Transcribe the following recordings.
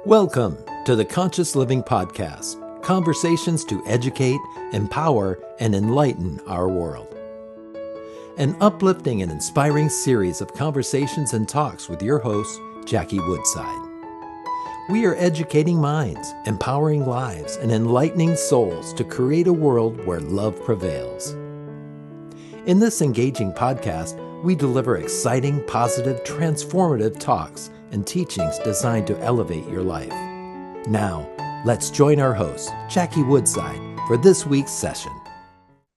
Welcome to the Conscious Living Podcast, conversations to educate, empower, and enlighten our world. An uplifting and inspiring series of conversations and talks with your host, Jackie Woodside. We are educating minds, empowering lives, and enlightening souls to create a world where love prevails. In this engaging podcast, we deliver exciting, positive, transformative talks and teachings designed to elevate your life. Now, let's join our host, Jackie Woodside, for this week's session.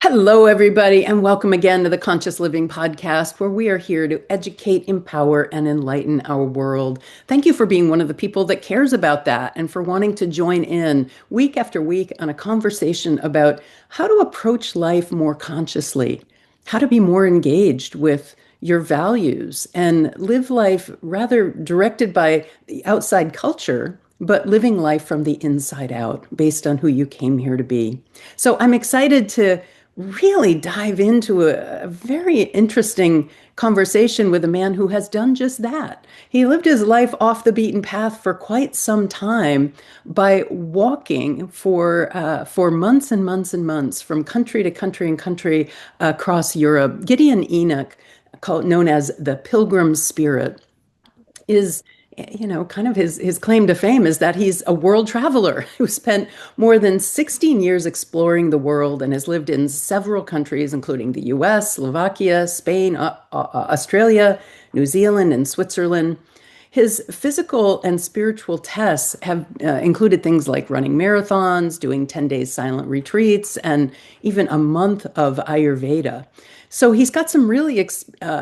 Hello, everybody, and welcome again to the Conscious Living Podcast, where we are here to educate, empower, and enlighten our world. Thank you for being one of the people that cares about that and for wanting to join in week after week on a conversation about how to approach life more consciously, how to be more engaged with your values and live life rather directed by the outside culture, but living life from the inside out based on who you came here to be. So I'm excited to really dive into a very interesting conversation with a man who has done just that. He lived his life off the beaten path for quite some time by walking for months and months and months from country to country and country across Europe. Gideon Enok, known as the Pilgrim Spirit, is, kind of his claim to fame is that he's a world traveler who spent more than 16 years exploring the world and has lived in several countries, including the US, Slovakia, Spain, Australia, New Zealand, and Switzerland. His physical and spiritual tests have included things like running marathons, doing 10 days silent retreats, and even a month of Ayurveda. So he's got some really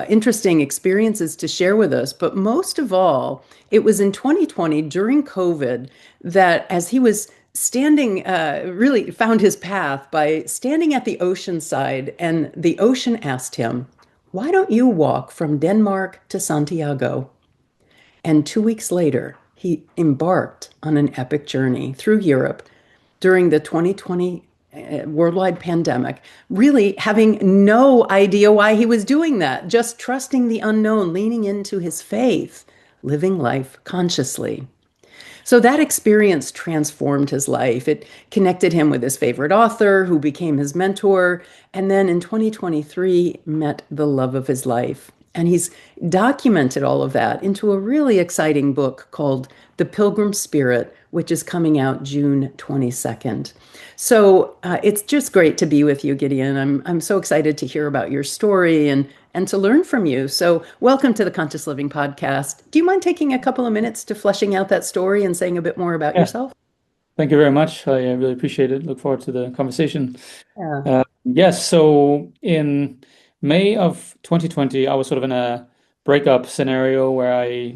interesting experiences to share with us. But most of all, it was in 2020 during COVID that as he was standing, really found his path by standing at the ocean side, and the ocean asked him, "Why don't you walk from Denmark to Santiago?" And 2 weeks later, he embarked on an epic journey through Europe during the 2020 worldwide pandemic, really having no idea why he was doing that, just trusting the unknown, leaning into his faith, living life consciously. So that experience transformed his life. It connected him with his favorite author, who became his mentor, and then in 2023 met the love of his life. And he's documented all of that into a really exciting book called The Pilgrim Spirit, which is coming out June 22nd. So it's just great to be with you, Gideon. I'm so excited to hear about your story and to learn from you. So welcome to the Conscious Living Podcast. Do you mind taking a couple of minutes to fleshing out that story and saying a bit more about yourself? Thank you very much. I really appreciate it. Look forward to the conversation. Yeah. Yes, so in May of 2020, I was sort of in a breakup scenario where I,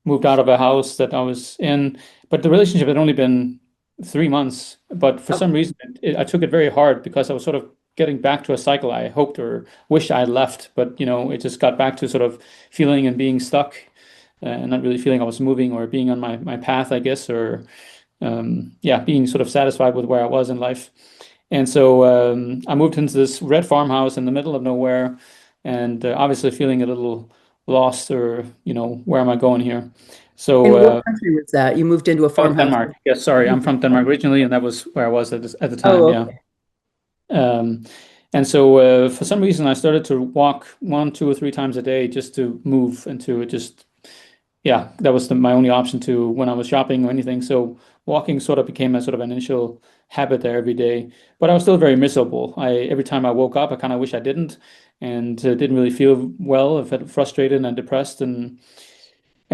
moved out of a house that I was in, but the relationship had only been 3 months. But for some reason, I took it very hard because I was sort of getting back to a cycle I hoped or wished I had left, but it just got back to sort of feeling and being stuck, and not really feeling I was moving or being on my path, I guess, or being sort of satisfied with where I was in life. And so I moved into this red farmhouse in the middle of nowhere, and obviously feeling a little lost, or where am I going here? So In what country was that? You moved into a from farmhouse? Denmark. Yes, sorry, I'm from Denmark originally, and that was where I was at the time. Oh, Yeah. okay. And so for some reason, I started to walk 1, 2, or 3 times a day just to move and to just, that was my only option to when I was shopping or anything. So walking sort of became a sort of an initial habit there every day. But I was still very miserable. Every time I woke up, I kind of wish I didn't, and didn't really feel well. I felt frustrated and depressed, and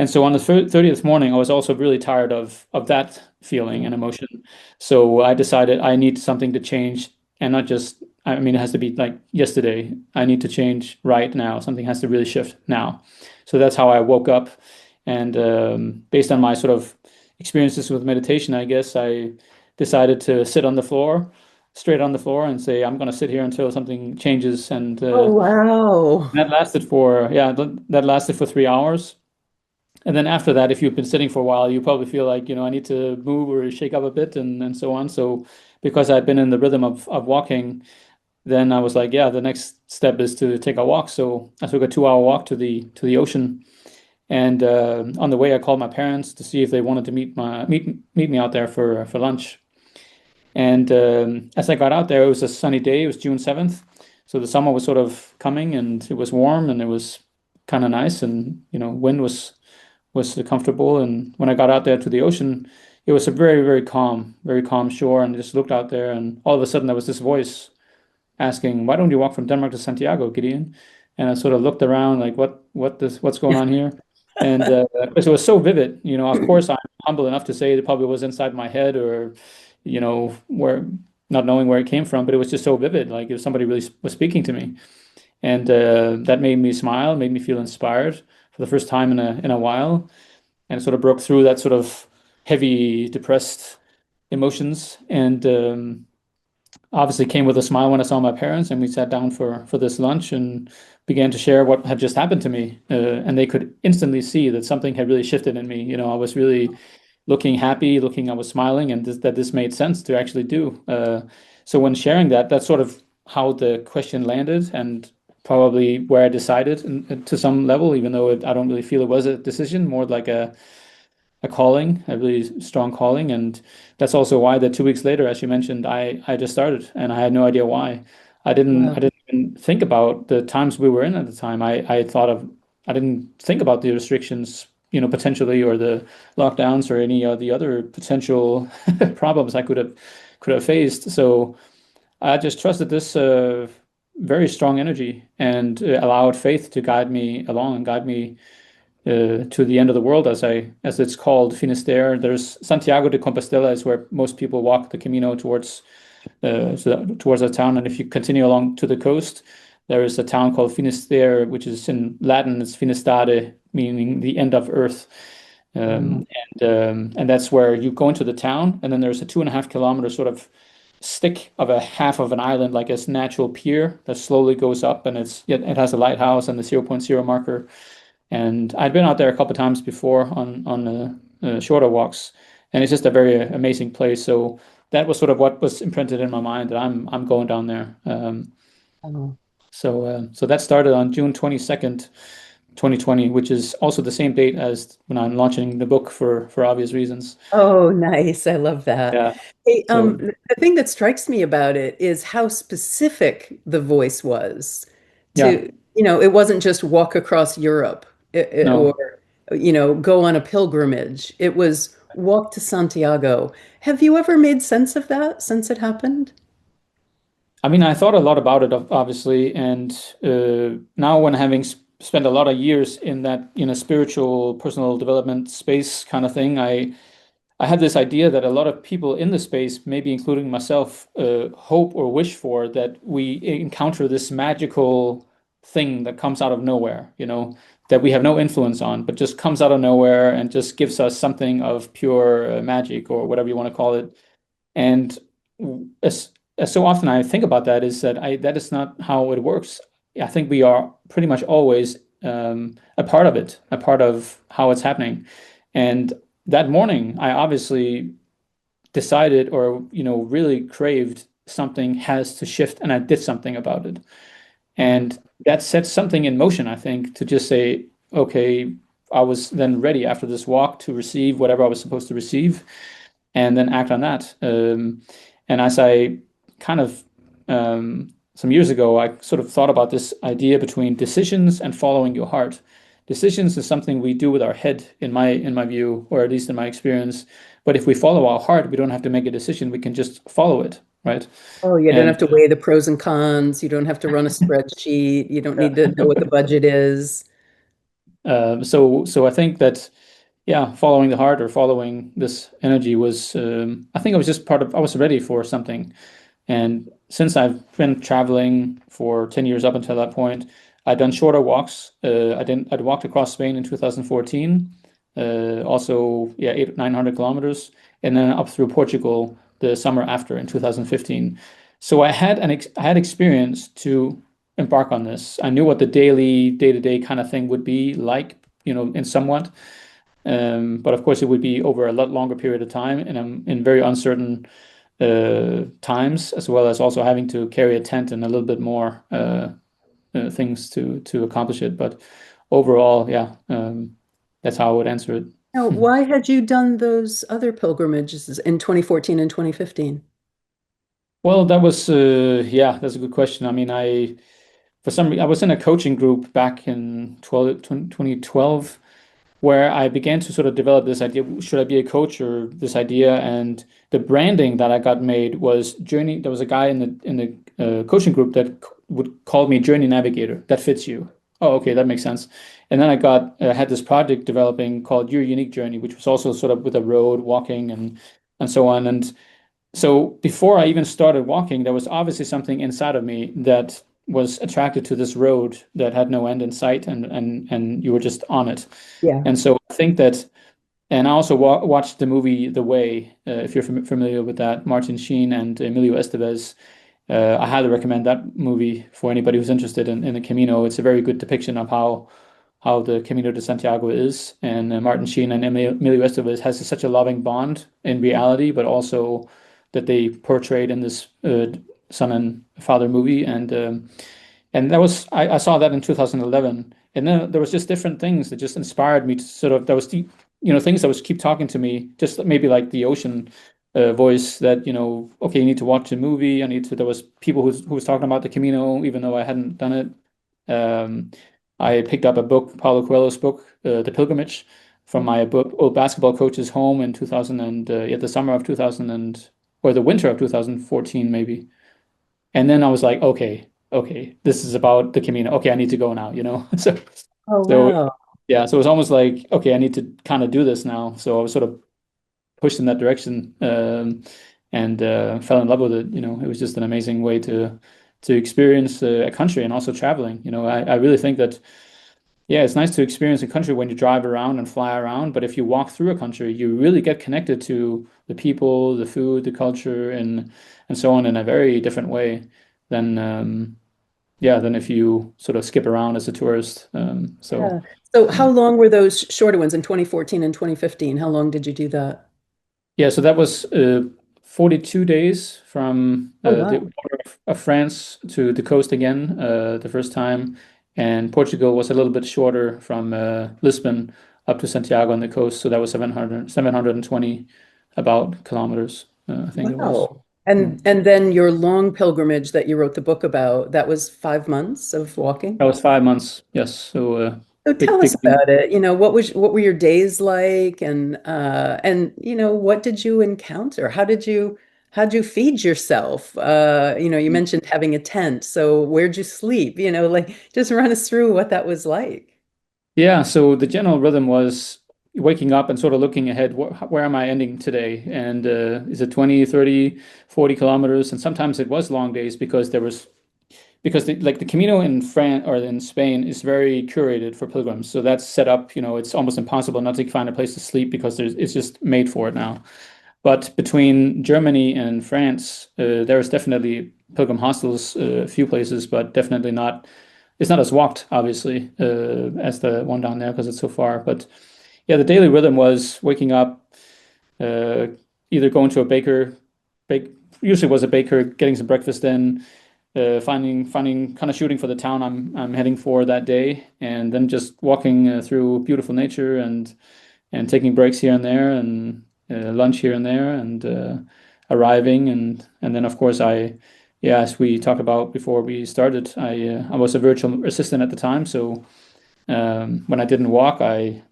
so on the 30th morning, I was also really tired of that feeling and emotion. So I decided I need something to change, and not just, it has to be like yesterday. I need to change right now. Something has to really shift now. So that's how I woke up. And based on my sort of experiences with meditation, I guess I decided to sit on the floor, straight on the floor, and say, I'm going to sit here until something changes. And Oh, wow. that lasted for 3 hours. And then after that, if you've been sitting for a while, you probably feel like, I need to move or shake up a bit, and so on. So because I'd been in the rhythm of walking, then I was like, the next step is to take a walk. So I took a 2-hour walk to the ocean. And on the way, I called my parents to see if they wanted to meet me out there for lunch. And as I got out there, it was a sunny day. It was June 7th. So the summer was sort of coming and it was warm and it was kind of nice. And, wind was comfortable. And when I got out there to the ocean, it was a very calm shore. And I just looked out there and all of a sudden there was this voice asking, "Why don't you walk from Denmark to Santiago, Gideon?" And I sort of looked around like, what's going on here? And because it was so vivid, of course, I'm humble enough to say it probably was inside my head or, where not knowing where it came from, but it was just so vivid, like if somebody really was speaking to me. And that made me smile, made me feel inspired for the first time in a while, and it sort of broke through that sort of heavy, depressed emotions. And obviously came with a smile when I saw my parents, and we sat down for this lunch and began to share what had just happened to me. And they could instantly see that something had really shifted in me. I was really looking happy, I was smiling, and that this made sense to actually do. So when sharing that, that's sort of how the question landed, and probably where I decided to some level, even though I don't really feel it was a decision, more like a calling, a really strong calling. And that's also why that 2 weeks later, as you mentioned, I just started and I had no idea why. Wow. I didn't even think about the times we were in at the time. I didn't think about the restrictions, potentially, or the lockdowns or any of the other potential problems I could have faced. So I just trusted this very strong energy and allowed faith to guide me along and guide me to the end of the world, as it's called, Finisterre. There's Santiago de Compostela is where most people walk the Camino towards a town, and if you continue along to the coast, there is a town called Finisterre, which is in Latin, it's Finistade, meaning the end of earth. Wow. And that's where you go into the town, and then there's a 2.5 kilometer sort of stick of a half of an island, like a natural pier that slowly goes up, and it has a lighthouse and the zero point 0.0 marker. And I'd been out there a couple of times before on shorter walks, and it's just a very amazing place. So that was sort of what was imprinted in my mind, that I'm going down there. Oh. So that started on June 22nd, 2020, which is also the same date as when I'm launching the book for obvious reasons. Oh, nice. I love that. Yeah. Hey, So the thing that strikes me about it is how specific the voice was yeah, to, it wasn't just walk across Europe or, no. go on a pilgrimage. It was walk to Santiago. Have you ever made sense of that since it happened? I mean, I thought a lot about it, obviously, and now when having spent a lot of years in that, spiritual, personal development space kind of thing, I had this idea that a lot of people in the space, maybe including myself, hope or wish for that we encounter this magical thing that comes out of nowhere, that we have no influence on, but just comes out of nowhere and just gives us something of pure magic, or whatever you want to call it. And as so often I think about that, is that is not how it works. I think we are pretty much always a part of it, a part of how it's happening. And that morning, I obviously decided, or really craved, something has to shift, and I did something about it. And that set something in motion, I think, to just say, okay, I was then ready after this walk to receive whatever I was supposed to receive, and then act on that. And as I kind of some years ago, I sort of thought about this idea between decisions and following your heart. Decisions is something we do with our head, in my view, or at least in my experience. But if we follow our heart, we don't have to make a decision. We can just follow it, right? Oh, you don't And have to weigh the pros and cons. You don't have to run a spreadsheet. You don't need to know what the budget is. so I think that, yeah, following the heart or following this energy was, I think I was just I was ready for something. And since I've been traveling for 10 years up until that point, I'd done shorter walks. I'd walked across Spain in 2014, also, yeah, 900 kilometers, and then up through Portugal the summer after in 2015. So I had experience to embark on this. I knew what the daily, day-to-day kind of thing would be like, in somewhat. But of course, it would be over a lot longer period of time, and I'm in very uncertain times, as well as also having to carry a tent and a little bit more things to accomplish it. But overall, yeah, that's how I would answer it. Now, why had you done those other pilgrimages in 2014 and 2015? Well, that was yeah, that's a good question. I mean, I was in a coaching group back in 2012 where I began to sort of develop this idea, should I be a coach or this idea? And the branding that I got made was Journey. There was a guy in the coaching group that would call me Journey Navigator. That fits you. Oh, okay, that makes sense. And then I got had this project developing called Your Unique Journey, which was also sort of with a road walking and so on. And so before I even started walking, there was obviously something inside of me that was attracted to this road that had no end in sight, and you were just on it. Yeah. And so I think that, and I also watched the movie The Way, if you're familiar with that, Martin Sheen and Emilio Estevez. I highly recommend that movie for anybody who's interested in the Camino. It's a very good depiction of how the Camino de Santiago is, and Martin Sheen and Emilio Estevez has such a loving bond in reality, but also that they portrayed in this son and father movie, and that was I saw that in 2011, and then there was just different things that just inspired me to sort of there was the things that was keep talking to me, just maybe like the ocean voice that okay, you need to watch a movie. I need to. There was people who was talking about the Camino, even though I hadn't done it. I picked up a book, Paulo Coelho's book, The Pilgrimage, from my old basketball coach's home in 2000 and the summer of 2000 or the winter of 2014 maybe. And then I was like, okay, this is about the Camino. Okay, I need to go now. So, Oh, so wow. yeah, so it was almost like, okay, I need to kind of do this now. So I was sort of pushed in that direction, and fell in love with it. It was just an amazing way to experience a country and also traveling. I really think that, yeah, it's nice to experience a country when you drive around and fly around, but if you walk through a country, you really get connected to the people, the food, the culture, and so on in a very different way than yeah, than if you sort of skip around as a tourist. Yeah. So how long were those shorter ones in 2014 and 2015? How long did you do that? yeah, so that was 42 days from Oh, the wow. border of France to the coast again, the first time. And Portugal was a little bit shorter from Lisbon up to Santiago on the coast. So that was 720 about kilometers, I think it was. Wow. Mm. And then your long pilgrimage that you wrote the book about, that was 5 months of That walking? was 5 months. Yes. So So big, tell us big thing. about it. What were your days like, and what did you encounter? How'd you feed yourself? You mentioned having a tent. So where'd you sleep? Like just run us through what that was like. Yeah, so the general rhythm was waking up and sort of looking ahead, where am I ending today? And is it 20, 30, 40 kilometers? And sometimes it was long days because like the Camino in France or in Spain is very curated for pilgrims. So that's set up, it's almost impossible not to find a place to sleep because it's just made for it now. But between Germany and France, there's definitely pilgrim hostels, a few places, but definitely not. It's not as walked, obviously, as the one down there because it's so far. But yeah, the daily rhythm was waking up, uh, either going to a baker, bake usually was a baker, getting some breakfast in, finding kind of shooting for the town I'm heading for that day, and then just walking through beautiful nature and taking breaks here and there and lunch here and there and arriving and then of course yeah, as we talked about before we started, I was a virtual assistant at the time, so when I didn't walk, I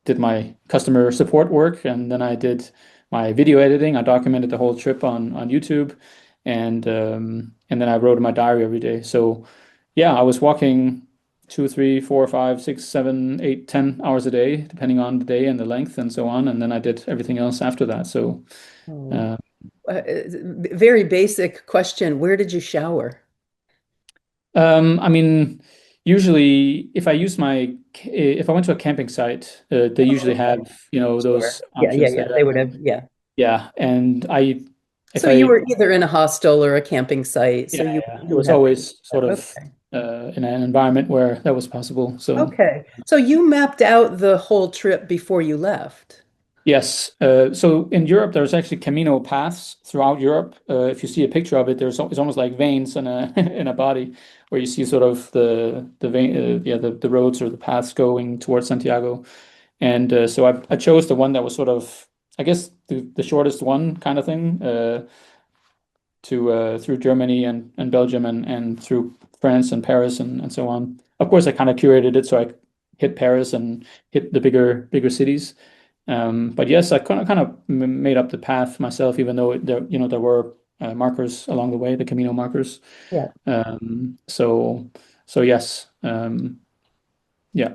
did my customer support work, and then I did my video editing. I documented the whole trip on YouTube, and then I wrote in my diary every day. So yeah, I was walking 2, 3, 4, 5, 6, 7, 8, 10 hours a day, depending on the day and the length and so on. And then I did everything else after that. So Oh. uh, Very basic question. Where did you shower? I mean, usually if I went to a camping site, they Oh, usually okay. have, those Sure. Yeah, yeah, options yeah. there. They would have, yeah. Yeah, and if So you I were either in a hostel or a camping site, so yeah, you yeah, it you was had always sort of okay. in an environment where that was possible. So Okay. So you mapped out the whole trip before you left. yes, so in Europe there's actually Camino paths throughout Europe. If you see a picture of it, it's almost like veins in a in a body, where you see sort of the vein, yeah, the roads or the paths going towards Santiago. And so I chose the one that was sort of, I guess, the shortest one kind of thing, to through Germany and Belgium and through France and Paris and so on. Of course, I kind of curated it so I hit Paris and hit the bigger cities. But yes, I kind of made up the path myself, even though there were markers along the way, the Camino markers. Yeah. So yes, yeah.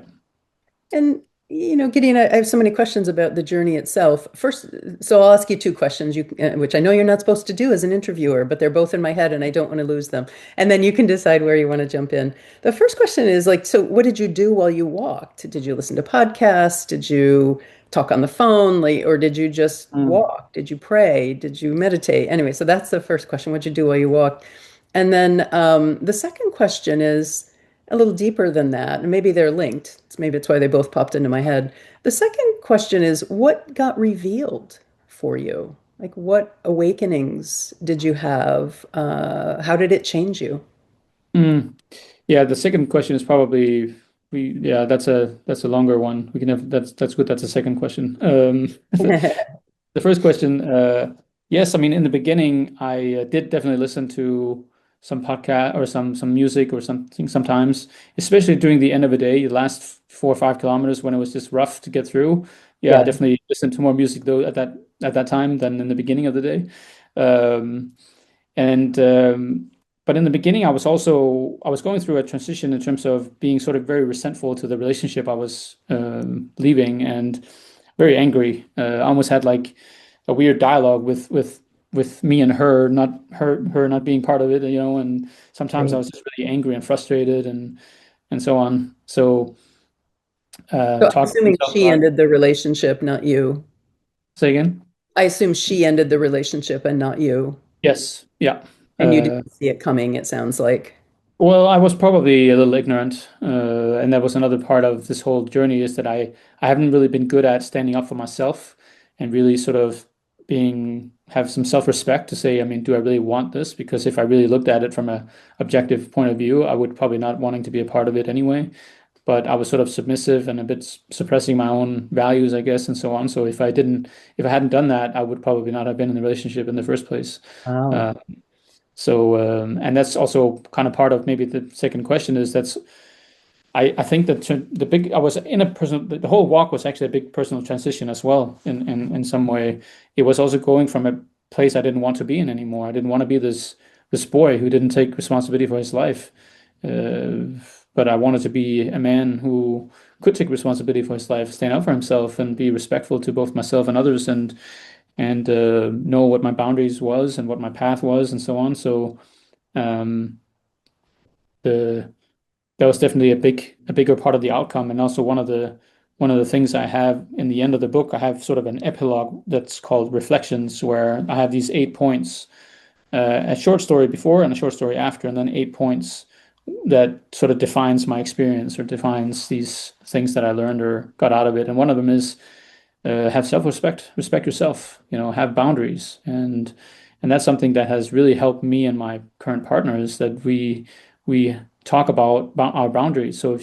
And, Gideon, I have so many questions about the journey itself. First, so I'll ask you two questions, which I know you're not supposed to do as an interviewer, but they're both in my head and I don't want to lose them. And then you can decide where you want to jump in. The first question is like, so what did you do while you walked? Did you listen to podcasts? Did you talk on the phone? Like, or did you just Mm. walk? Did you pray? Did you meditate? Anyway, so that's the first question. What'd you do while you walked? And then the second question is a little deeper than that, and maybe they're linked. Maybe it's why they both popped into my head. The second question is, what got revealed for you? Like, what awakenings did you have? How did it change you? Mm. Yeah, the second question is probably yeah, that's a longer one. We can have that's good. That's a second question. The first question, yes, I mean in the beginning, I did definitely listen to some podcast or some music or something sometimes, especially during the end of the day, the last 4 or 5 kilometers when it was just rough to get through. Yeah, I Yeah, definitely listened to more music though at that time than in the beginning of the day. Um, and but in the beginning, I was going through a transition in terms of being sort of very resentful to the relationship I was leaving and very angry. I almost had like a weird dialogue with me and her, not her not being part of it, and sometimes I right. was just really angry and frustrated and so on. So So I'm talking to assuming myself a she lot. ended the relationship, not you. Say again? I assume she ended the relationship and not you. Yes. Yeah. And you Uh, didn't see it coming, it sounds like. Well, I was probably a little ignorant, and that was another part of this whole journey is that I haven't really been good at standing up for myself and really sort of have some self-respect to say, I mean, do I really want this? Because if I really looked at it from a objective point of view, I would probably not wanting to be a part of it anyway. But I was sort of submissive and a bit suppressing my own values, I guess, and so on. So if I hadn't done that, I would probably not have been in the relationship in the first place. Wow. Uh, and that's also kind of part of maybe the second question is I think that I was in a personal, the whole walk was actually a big personal transition as well in some way. It was also going from a place I didn't want to be in anymore. I didn't want to be this boy who didn't take responsibility for his life. Uh, but I wanted to be a man who could take responsibility for his life, stand up for himself, and be respectful to both myself and others, and know what my boundaries was and what my path was and so on. So um, the that was definitely a bigger part of the outcome, and also one of the things I have in the end of the book. I have sort of an epilogue that's called Reflections, where I have these 8 points, a short story before and a short story after, and then 8 points that sort of defines my experience or defines these things that I learned or got out of it. And one of them is have self-respect, respect yourself, have boundaries. And that's something that has really helped me and my current partner is that we talk about our boundaries. So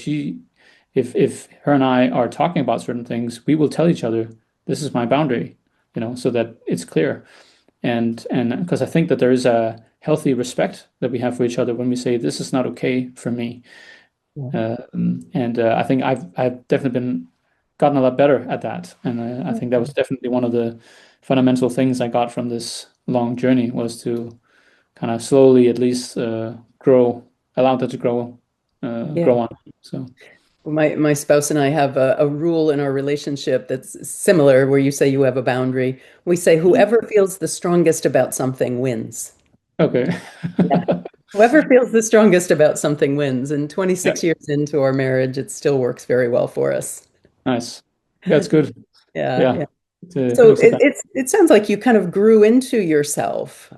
if her and I are talking about certain things, we will tell each other, this is my boundary, so that it's clear. And because I think that there is a healthy respect that we have for each other when we say, this is not okay for me. Yeah. And I think I've definitely been gotten a lot better at that. And I think that was definitely one of the fundamental things I got from this long journey was to kind of slowly, at least, allow that to Yeah. grow on. So My spouse and I have a rule in our relationship that's similar, where you say you have a boundary. We say whoever feels the strongest about something wins. okay, Yeah. Whoever feels the strongest about something wins. And yeah, 26 years into our marriage, it still works very well for us. nice. That's good. Yeah, Yeah, yeah. it So looks like that. it sounds like you kind of grew into yourself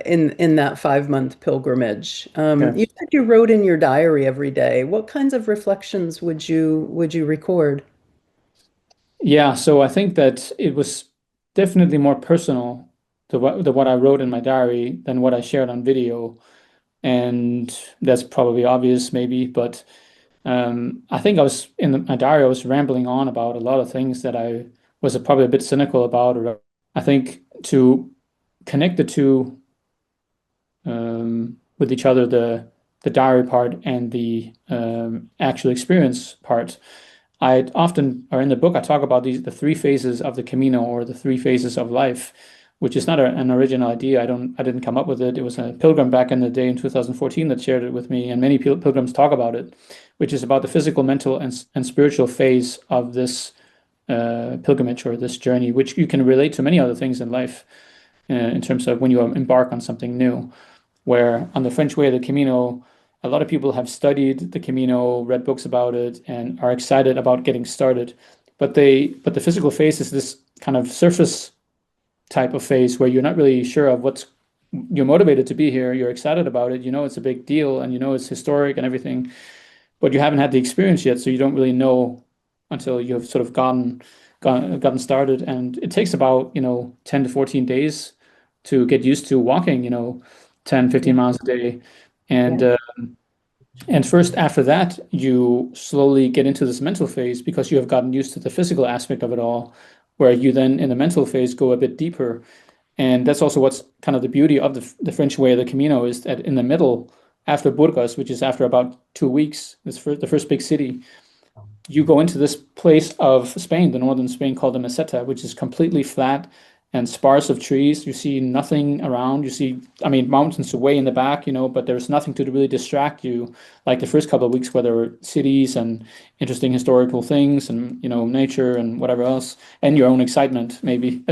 in that 5 month pilgrimage. Okay. You said you wrote in your diary every day. What kinds of reflections would you record? Yeah, so I think that it was definitely more personal to what I wrote in my diary than what I shared on video. And that's probably obvious, maybe, but I think I was in my diary, I was rambling on about a lot of things that I was probably a bit cynical about. Or I think to connect the two with each other, the diary part and the actual experience part. I often, or in the book, I talk about the three phases of the Camino, or the three phases of life, which is not an original idea. I didn't come up with it. It was a pilgrim back in the day in 2014 that shared it with me, and many pilgrims talk about it, which is about the physical, mental, and spiritual phase of this pilgrimage, or this journey, which you can relate to many other things in life, in terms of when you embark on something new. Where on the French way of the Camino, a lot of people have studied the Camino, read books about it, and are excited about getting started. But the physical phase is this kind of surface type of phase where you're not really sure of you're motivated to be here, you're excited about it, you know it's a big deal, and you know it's historic and everything, but you haven't had the experience yet, so you don't really know until you've sort of gotten started. And it takes about, 10 to 14 days to get used to walking, 10, 15 Yeah. miles a day. And Yeah. and first after that, you slowly get into this mental phase because you have gotten used to the physical aspect of it all, where you then in the mental phase go a bit deeper. And that's also what's kind of the beauty of the French way of the Camino, is that in the middle, after Burgos, which is after about 2 weeks, the first big city, you go into this place of Spain, the northern Spain, called the Meseta, which is completely flat and sparse of trees. You see nothing around. You see, I mean, mountains way in the back, but there's nothing to really distract you, like the first couple of weeks where there were cities and interesting historical things and, nature and whatever else, and your own excitement, maybe.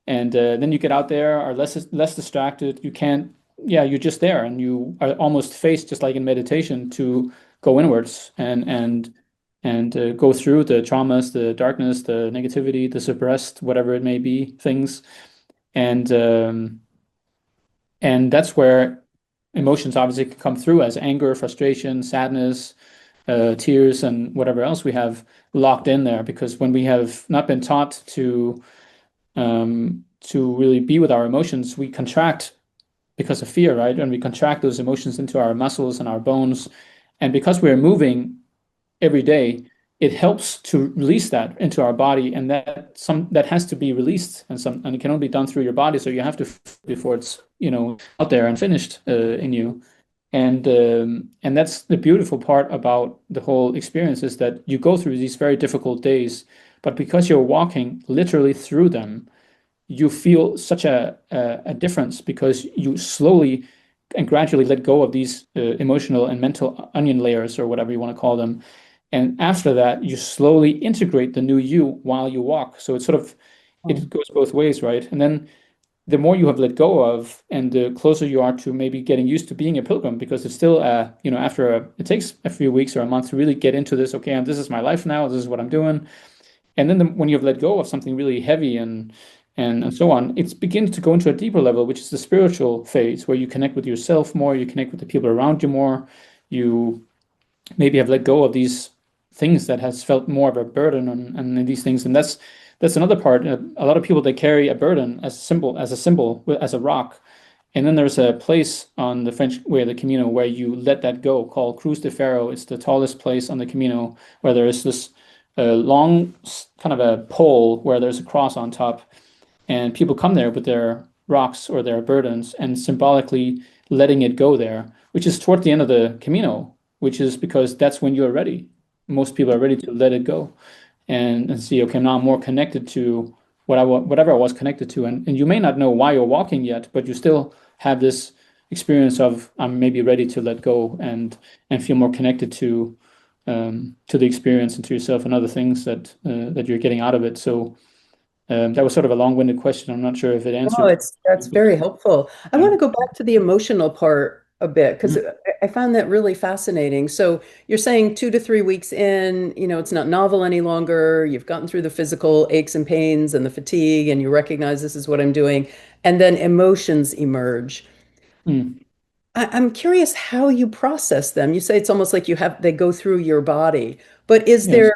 And then you get out there, are less distracted. You can't, yeah, you're just there, and you are almost faced, just like in meditation, to go inwards and go through the traumas, the darkness, the negativity, the suppressed, whatever it may be, things. And and that's where emotions obviously can come through as anger, frustration, sadness, tears, and whatever else we have locked in there. Because when we have not been taught to really be with our emotions, we contract because of fear, right? And we contract those emotions into our muscles and our bones. And because we're moving every day, it helps to release that into our body, and that has to be released, and it can only be done through your body. So you have to before it's out there and finished in you. And that's the beautiful part about the whole experience, is that you go through these very difficult days, but because you're walking literally through them, you feel such a difference, because you slowly and gradually let go of these emotional and mental onion layers, or whatever you want to call them. And after that, you slowly integrate the new you while you walk. So it's sort of, it goes both ways, right? And then the more you have let go of, and the closer you are to maybe getting used to being a pilgrim, because it's still, it takes a few weeks or a month to really get into this. Okay, and this is my life now. This is what I'm doing. And then when you've let go of something really heavy and so on, it begins to go into a deeper level, which is the spiritual phase, where you connect with yourself more, you connect with the people around you more, you maybe have let go of these things that has felt more of a burden on these things. And that's another part. A lot of people, they carry a burden as a rock. And then there's a place on the French way of the Camino where you let that go, called Cruz de Ferro. It's the tallest place on the Camino, where there is this long kind of a pole where there's a cross on top, and people come there with their rocks or their burdens, and symbolically letting it go there, which is toward the end of the Camino, which is because that's when you're ready. Most people are ready to let it go and see, okay, now I'm more connected to whatever I was connected to. And you may not know why you're walking yet, but you still have this experience of, I'm maybe ready to let go and feel more connected to the experience and to yourself and other things that you're getting out of it. So that was sort of a long-winded question. I'm not sure if it Oh, answered. that's very helpful. I Yeah. want to go back to the emotional part a bit, because Mhm. I found that really fascinating. So you're saying 2 to 3 weeks in, it's not novel any longer. You've gotten through the physical aches and pains and the fatigue, and you recognize this is what I'm doing. And then emotions emerge. Mm. I'm curious how you process them. You say it's almost like they go through your body, but Yes.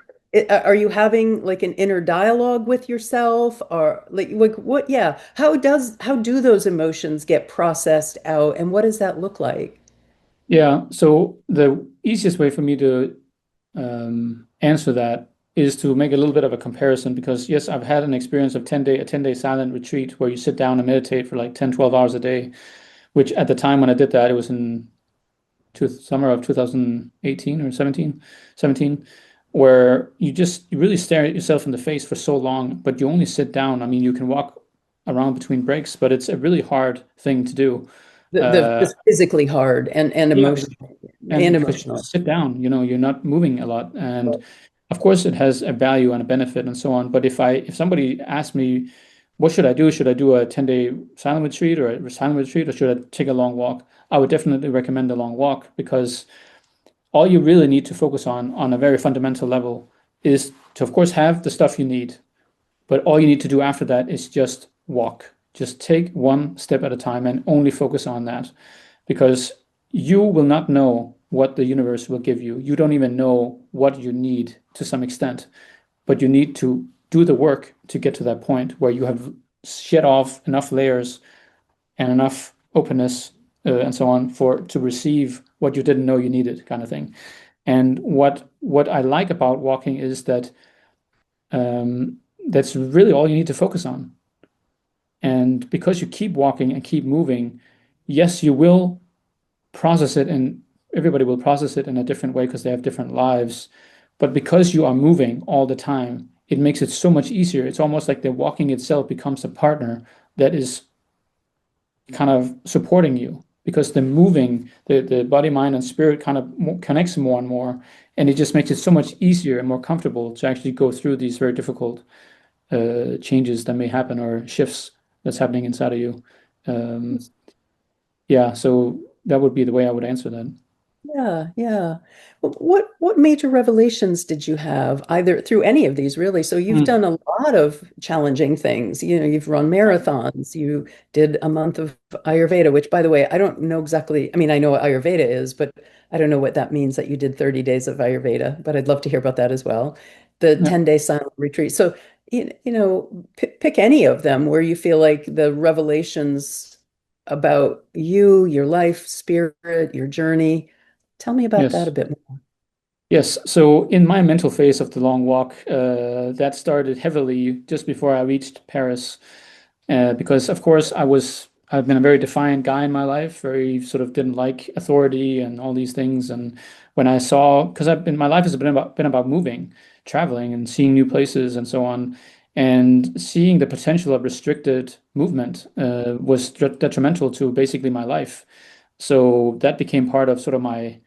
are you having like an inner dialogue with yourself, or like what, yeah, how do those emotions get processed out, and what does that look like? Yeah. So the easiest way for me to answer that is to make a little bit of a comparison because yes, I've had an experience of 10-day silent retreat where you sit down and meditate for like 10, 12 hours a day, which at the time when I did that, it was in summer of 2018 or 17, where you really stare at yourself in the face for so long, but you only sit down. I mean, you can walk around between breaks, but it's a really hard thing to do. Uh, It's physically hard and yeah, because you emotional. just sit down, you're not moving a lot. And of course it has a value and a benefit and so on. But if somebody asked me, what should I do? Should I do a 10-day silent retreat or a silent retreat, or should I take a long walk? I would definitely recommend a long walk because all you really need to focus on a very fundamental level is to, of course, have the stuff you need. But all you need to do after that is just walk. Just take one step at a time and only focus on that because you will not know what the universe will give you. You don't even know what you need to some extent, but you need to do the work to get to that point where you have shed off enough layers and enough openness and so on for to receive what you didn't know you needed, kind of thing. And what I like about walking is that that's really all you need to focus on. And because you keep walking and keep moving, yes, you will process it, and everybody will process it in a different way because they have different lives. But because you are moving all the time, it makes it so much easier. It's almost like the walking itself becomes a partner that is kind of supporting you because the moving, the body, mind, and spirit kind of connects more and more. And it just makes it so much easier and more comfortable to actually go through these very difficult changes that may happen or shifts that's happening inside of you. Um, yeah, so that would be the way I would answer that. Yeah, yeah. What major revelations did you have either through any of these really? So you've Mm. done a lot of challenging things. You've run marathons. You did a month of Ayurveda, which by the way, I don't know exactly. I mean, I know what Ayurveda is, but I don't know what that means that you did 30 days of Ayurveda, but I'd love to hear about that as well. The Yeah. 10-day silent retreat. So, pick any of them where you feel like the revelations about you, your life, spirit, your journey. Tell me about that a Yes. bit more. Yes. So in my mental phase of the long walk, that started heavily just before I reached Paris, because of course I've been a very defiant guy in my life, very sort of didn't like authority and all these things. And when I saw, because my life has been about moving, traveling, and seeing new places and so on, and seeing the potential of restricted movement was detrimental to basically my life. So that became part of sort of my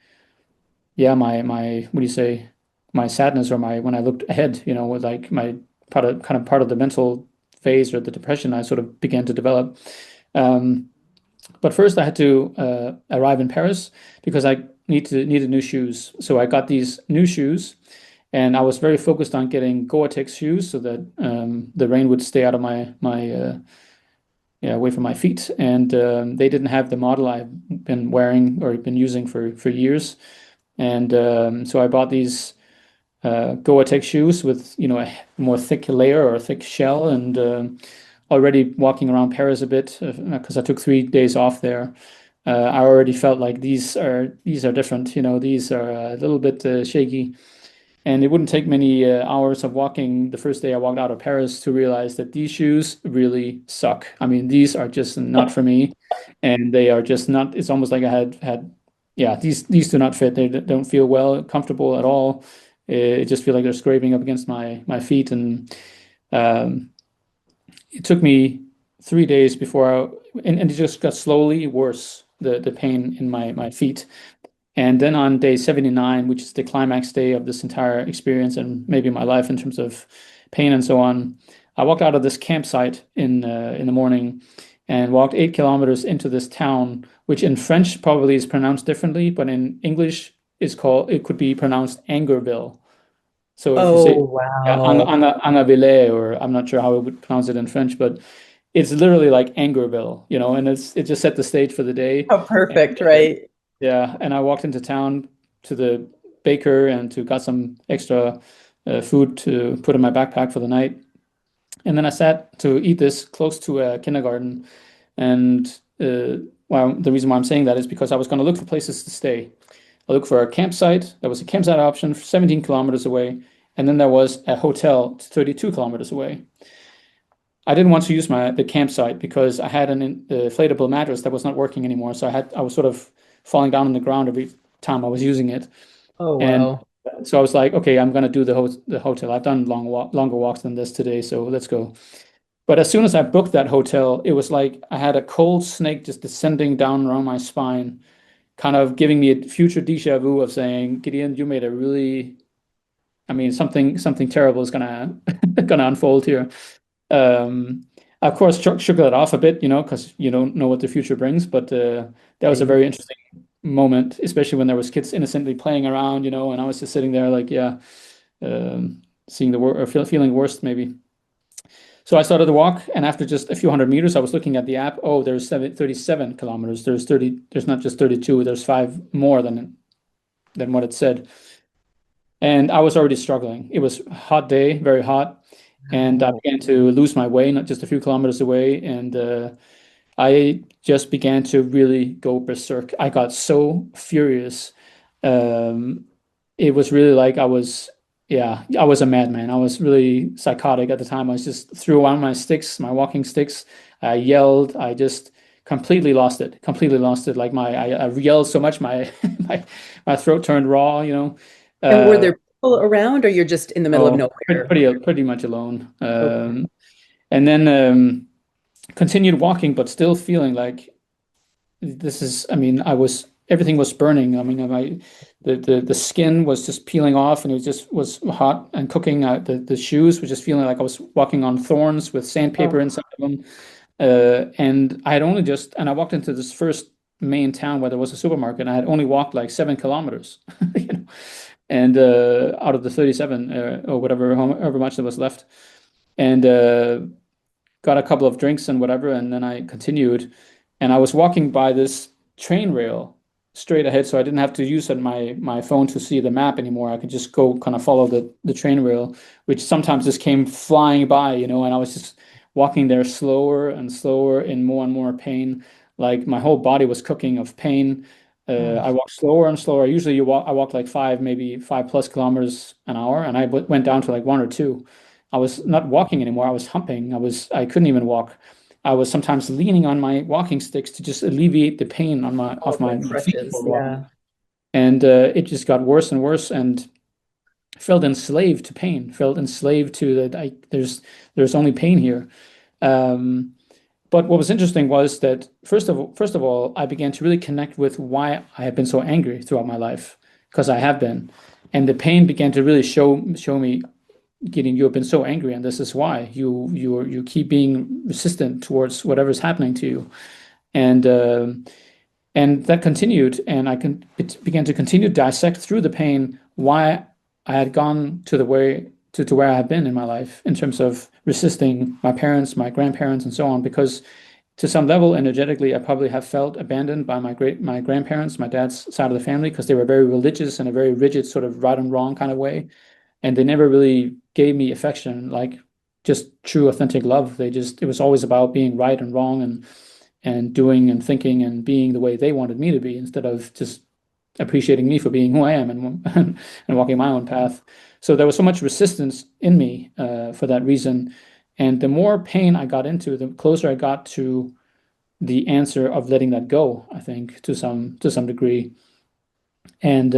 what do you say, my sadness or my when I looked ahead, with like my part of the mental phase or the depression I sort of began to develop. Um, but first I had to arrive in Paris because I needed new shoes. So I got these new shoes, and I was very focused on getting Gore-Tex shoes so that the rain would stay out of my yeah, away from my feet. And they didn't have the model I've been wearing or been using for years. And so I bought these Gore-Tex shoes with, a more thick layer or a thick shell, and already walking around Paris a bit because I took 3 days off there. I already felt like these are different. These are a little bit shaky, and it wouldn't take many hours of walking the first day I walked out of Paris to realize that these shoes really suck. I mean, these are just not for me, and they are just not. It's almost like I had, yeah, these do not fit. They don't feel comfortable at all. It just feel like they're scraping up against my feet, and um, it took me 3 days before and it just got slowly worse. The pain in my feet. And then on day 79, which is the climax day of this entire experience and maybe my life in terms of pain and so on, I walked out of this campsite in the morning and walked 8 kilometers into this town, which in French probably is pronounced differently, but in English it could be pronounced Angerville. So if you say Oh, wow. Angaville, or I'm not sure how I would pronounce it in French, but it's literally like Angerville, and it just set the stage for the day. How perfect, right? Yeah, and I walked into town to the baker and to got some extra food to put in my backpack for the night. And then I sat to eat this close to a kindergarten, and well, the reason why I'm saying that is because I was going to look for places to stay. I looked for a campsite. There was a campsite option 17 kilometers away, and then there was a hotel 32 kilometers away. I didn't want to use the campsite because I had an inflatable mattress that was not working anymore. So I was sort of falling down on the ground every time I was using it. Oh, And wow. so I was like, okay, I'm gonna do the hotel. I've done longer walks than this today, so let's go. But as soon as I booked that hotel, it was like I had a cold snake just descending down around my spine, kind of giving me a future déjà vu of saying, Gideon, you made a really, I mean, something terrible is gonna gonna unfold here. Of course, shook that off a bit, because you don't know what the future brings. But that was a Right. very interesting moment, especially when there was kids innocently playing around, and I was just sitting there like, yeah, seeing the or feeling worst maybe. So I started to walk, and after just a few hundred meters, I was looking at the app. Oh, there's 37 kilometers. There's 30. There's not just 32. There's five more than what it said. And I was already struggling. It was a hot day, very hot, and I Wow. began to lose my way, not just a few kilometers away, and I just began to really go berserk. I got so furious. Um, it was really like yeah, I was a madman. I was really psychotic at the time. I was just threw on my sticks, my walking sticks. I yelled. I just completely lost it. Completely lost it. Like I yelled so much, my my throat turned raw. And were Uh, there people around, or you're just in the middle of oh, pretty, nowhere? pretty pretty much alone. Okay. And then continued walking, but still feeling like this is, I mean, everything was burning. I mean, the skin was just peeling off and it just was hot and cooking. The shoes were just feeling like I was walking on thorns with sandpaper Oh, inside of them. And I walked into this first main town where there was a supermarket, and I had only walked like 7 kilometers, you know, and out of the 37 or whatever, however much there was left. And got a couple of drinks and whatever, and then I continued. And I was walking by this train rail straight ahead, so I didn't have to use my phone to see the map anymore. I could just go kind of follow the train rail, which sometimes just came flying by, and I was just walking there slower and slower in more and more pain. Like my whole body was cooking of pain. I gosh. walked slower and slower. Usually I walked like maybe 5+ kilometers an hour, and I went down to like 1 or 2. I was not walking anymore. I was humping. I couldn't even walk. I was sometimes leaning on my walking sticks to just alleviate the pain on my Oh, of my, like my feet crutches. before walking. Yeah. And it just got worse and worse, and felt enslaved to pain. Felt enslaved to that. There's only pain here. Um, but what was interesting was that first of all, I began to really connect with why I have been so angry throughout my life, because I have been, and the pain began to really show me, Gideon, you have been so angry, and this is why you keep being resistant towards whatever's happening to you, and and that continued, and it began to continue to dissect through the pain why I had gone to the way to where I had been in my life in terms of resisting my parents, my grandparents, and so on, because to some level, energetically, I probably have felt abandoned by my grandparents, my dad's side of the family, because they were very religious in a very rigid sort of right and wrong kind of way, and they never really gave me affection, like just true authentic love. It was always about being right and wrong, and doing and thinking and being the way they wanted me to be, instead of just appreciating me for being who I am, and walking my own path. So there was so much resistance in me for that reason. And the more pain I got into, the closer I got to the answer of letting that go, I think, to some degree. And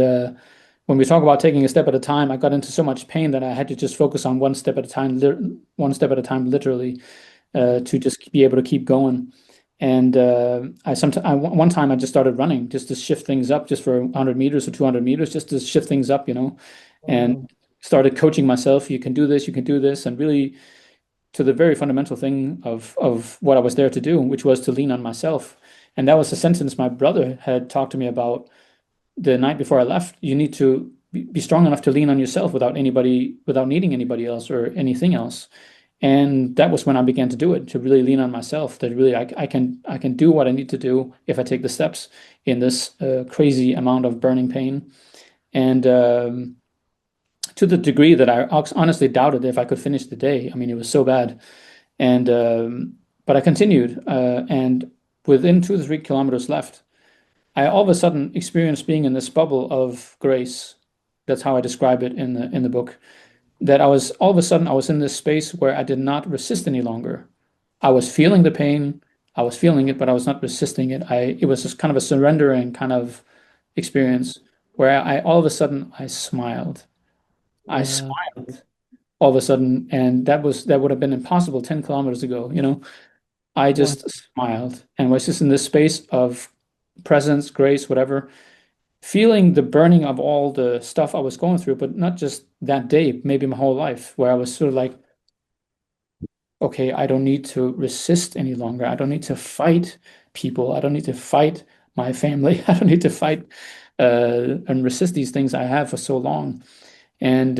when we talk about taking a step at a time, I got into so much pain that I had to just focus on one step at a time, one step at a time, literally, to just be able to keep going. And one time I just started running just to shift things up, just for 100 meters or 200 meters, just to shift things up, and Wow. started coaching myself. You can do this, you can do this, and really to the very fundamental thing of what I was there to do, which was to lean on myself. And that was a sentence my brother had talked to me about the night before I left. You need to be strong enough to lean on yourself without needing anybody else or anything else. And that was when I began to do it, to really lean on myself, that really I can do what I need to do if I take the steps in this crazy amount of burning pain. And to the degree that I honestly doubted if I could finish the day. I mean, it was so bad. And but I continued, and within 2 to 3 kilometers left, I all of a sudden experienced being in this bubble of grace. That's how I describe it in the book. That I was all of a sudden I was in this space where I did not resist any longer. I was feeling the pain, I was feeling it, but I was not resisting it. It was just kind of a surrendering kind of experience where I all of a sudden I smiled. I Wow. smiled all of a sudden, and that would have been impossible 10 kilometers ago, you know. I Wow. just smiled and was just in this space of presence, grace, whatever, feeling the burning of all the stuff I was going through, but not just that day, maybe my whole life, where I was sort of like, okay, I don't need to resist any longer. I don't need to fight people. I don't need to fight my family. I don't need to fight and resist these things I have for so long. And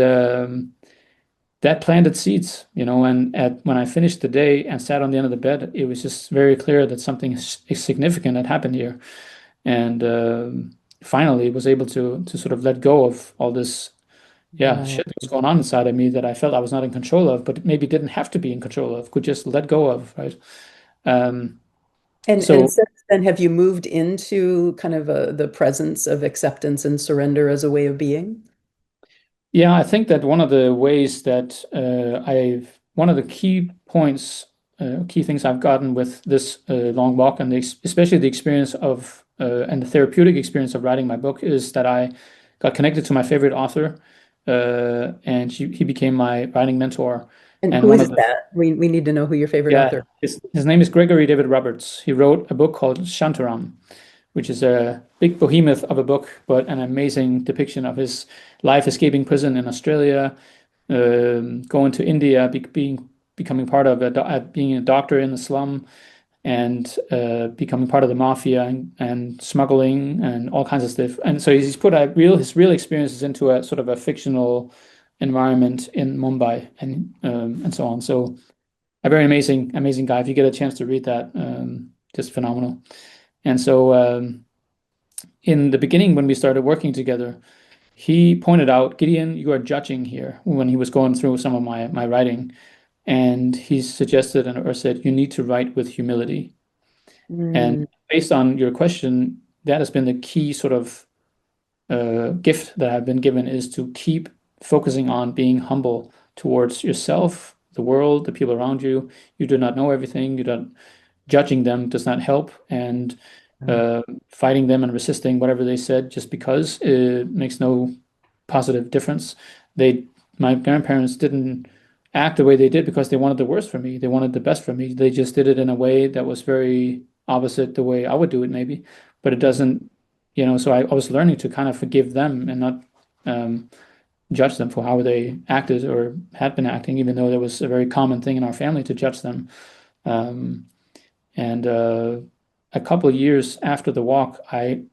that planted seeds, you know, and when I finished the day and sat on the end of the bed, it was just very clear that something significant had happened here. And finally was able to sort of let go of all this, yeah, Wow. shit that was going on inside of me that I felt I was not in control of, but maybe didn't have to be in control of, could just let go of, right? Um, And so since then, have you moved into kind of the presence of acceptance and surrender as a way of being? yeah, I think that one of the ways that one of the key points, key things I've gotten with this long walk and especially the experience of and the therapeutic experience of writing my book is that I got connected to my favorite author, and he became my writing mentor. And And who one is of the that? We need to know who your favorite Yeah, author. his name is Gregory David Roberts. He wrote a book called Shantaram, which is a big behemoth of a book, but an amazing depiction of his life escaping prison in Australia, going to India, becoming part of being a doctor in the slum, and becoming part of the mafia and smuggling and all kinds of stuff. And so he's put his real experiences into a sort of a fictional environment in Mumbai and so on. So a very amazing guy. If you get a chance to read that, just phenomenal. And so in the beginning, when we started working together, he pointed out, Gideon, you are judging here when he was going through some of my writing. And he suggested or said, you need to write with humility. And Mm, based on your question, that has been the key sort of gift that I've been given is to keep focusing on being humble towards yourself, the world, the people around you. You do not know everything. You don't judging them does not help, and uh, fighting them and resisting whatever they said just because it makes no positive difference. My grandparents didn't act the way they did because they wanted the worst for me. They wanted the best for me. They just did it in a way that was very opposite the way I would do it, maybe. But it doesn't, you know. So I was learning to kind of forgive them and not um, judge them for how they acted or had been acting, even though that was a very common thing in our family to judge them. Um, and a couple of years after the walk, I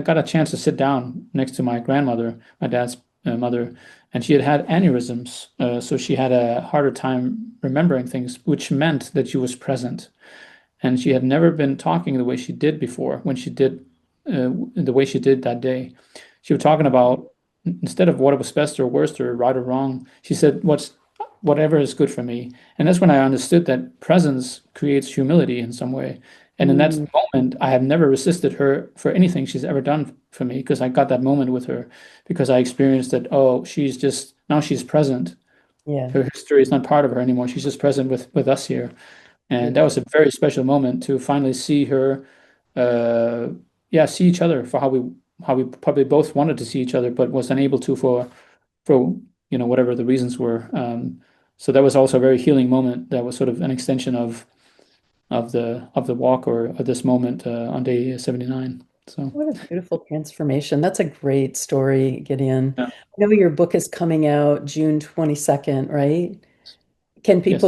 got a chance to sit down next to my grandmother, my dad's mother, and she had had aneurysms, so she had a harder time remembering things, which meant that she was present, and she had never been talking the way she did before when she did the way she did that day. She was talking about instead of what was best or worst or right or wrong, she said whatever is good for me. And that's when I understood that presence creates humility in some way. And in that mm, moment, I have never resisted her for anything she's ever done for me because I got that moment with her because I experienced that, oh, she's just now she's present. yeah. Her history is not part of her anymore. She's just present with us here. And that was a very special moment to finally see her, uh, yeah, see each other for how we probably both wanted to see each other, but was unable to for whatever the reasons were. So that was also a very healing moment. That was sort of an extension of the walk or this moment on day 79. So What a beautiful transformation. That's a great story, Gideon. yeah, I know your book is coming out June 22nd, right? Can yes.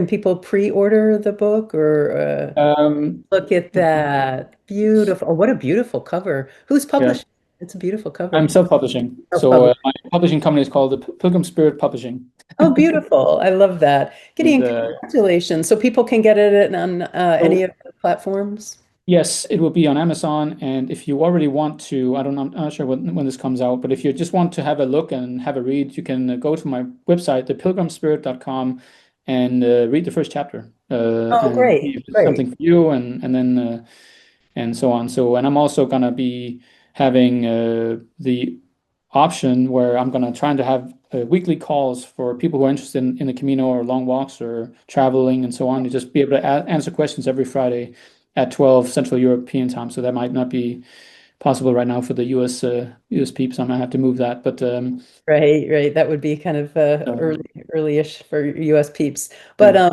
people pre-order the book or Um, look at that? Beautiful. Oh, what a beautiful cover. Who's yeah, publishing? It's a beautiful I'm cover. self-publishing. So Self-published. my publishing company is called the Pilgrim Spirit Publishing. Oh, beautiful. I love that. And Gideon, congratulations. So people can get it on any so of the platforms? yes, it will be on Amazon. And if you already want to, I don't know, I'm not sure when this comes out, but if you just want to have a look and have a read, you can go to my website, thepilgrimspirit.com, and read the first chapter Oh, and see great, if it's great. something for you, and then and so on. So, and I'm also gonna be having the option where I'm gonna trying to have weekly calls for people who are interested in the Camino or long walks or traveling and so on, to just be able to answer questions every Friday at 12 Central European time. So that might not be possible right now for the US peeps. I might have to move that, but Right, right. That would be kind of um, early-ish for US peeps. But yeah,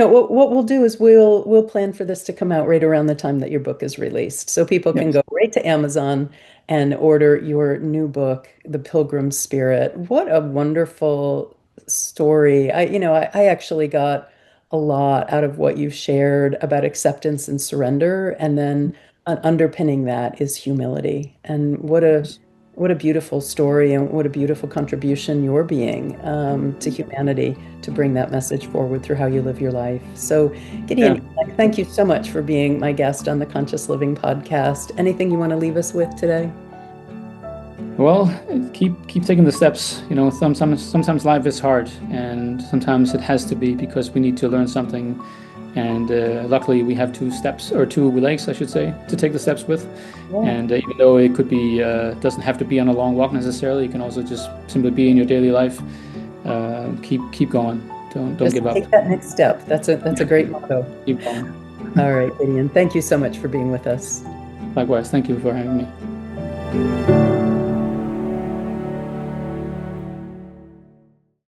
but what we'll do is we'll plan for this to come out right around the time that your book is released. So people can yes, go right to Amazon and order your new book, The Pilgrim's Spirit. What a wonderful story. I actually got a lot out of what you've shared about acceptance and surrender, and then underpinning that is humility. And what a beautiful story, and what a beautiful contribution you're being to humanity to bring that message forward through how you live your life. So, yeah. Gideon, thank you so much for being my guest on the Conscious Living podcast. Anything you want to leave us with today? Well, keep taking the steps. You know, sometimes life is hard, and sometimes it has to be because we need to learn something. And luckily, we have two legs, I should say, to take the steps with. Yeah. And even though it could be doesn't have to be on a long walk necessarily, it can also just simply be in your daily life. Keep going. Don't Just give up. take that next step. That's a great motto. Keep going. All right, Gideon, thank you so much for being with us. Likewise, thank you for having me.